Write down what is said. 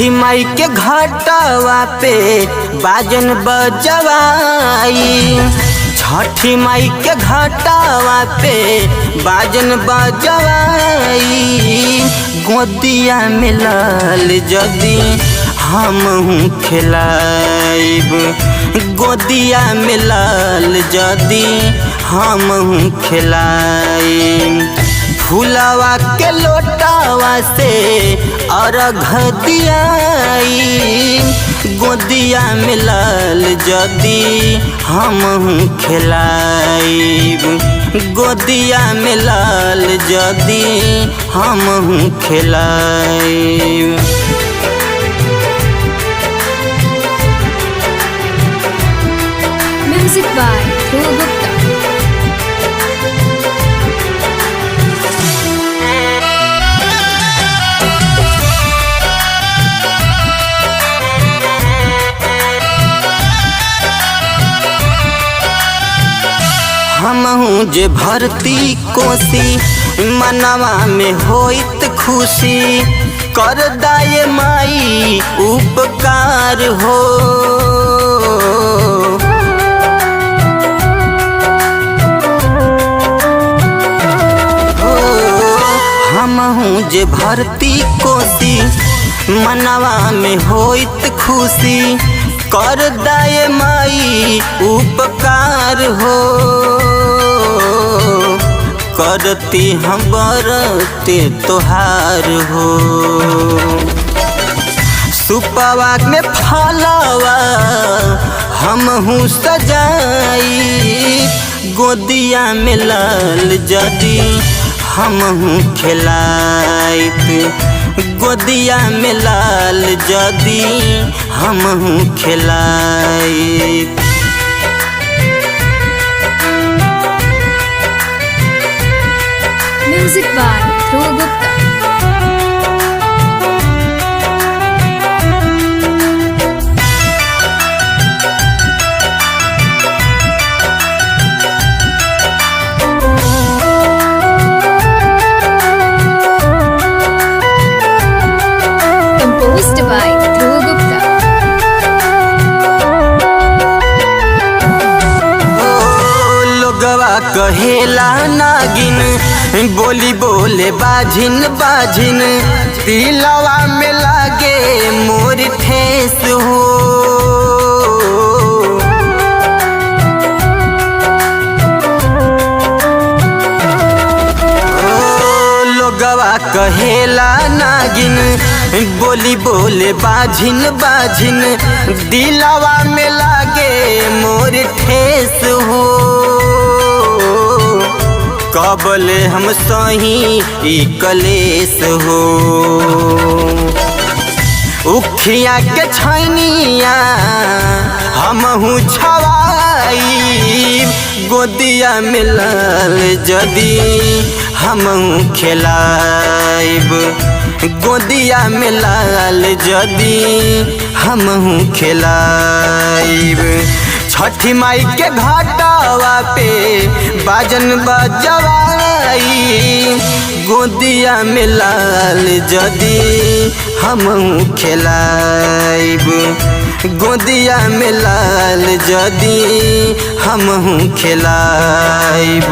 छठी माई के घाटवा पे बाजन बजवाई। छठी माई के घाटवा पे बाजन बजवाई। गोदिया में लाल जदी हमहू खिलाइब। गोदिया में लाल जदी हमहू खिलाइब। फूलवा के लोटावा से अर्घ दियाई। गोदिया में लाल जदी हमहू खिलाइब। गोदिया में लाल जदी हमहू खिलाइब। Music by Dhruv Gupta. हमहू जे भरती कोसी मनवा में होइत खुशी। कर दाये माई उपकार हो। हमहू जे भरती कोसी मनवा में होइत खुशी। कर दाये माई उपकार हो। करती हम बरते तोहार हो। सुपवा में फलवा हमहू सजाई। गोदिया में लाल जदी हमहू खिलाइत। गोदिया में लाल जदी हमहू खिलाइत। Music by Dhruv Gupta. Composed by Dhruv Gupta. लोगवा कहेला नागिन बोली बोले बाझिन बाझिन। दिलवा में लागे मोर ठेस हो। लोगवा कहेला नागिन बोली बोले बाझिन बाझिन। दिलवा में लागे मोर ठेस हो। कबले हम सही ई कलेस हो। उखिया के छैनिया हमहू छवाई। गोदिया में लाल जदी हमहू खिलाइब। गोदिया में लाल जदी हमहू खिलाइब। छठी माई के घाटवा पे बाजन बजवाई। गोदिया में लाल जदी हमहू खिलाइब। गोदिया में लाल जदी हमहू खिलाइब।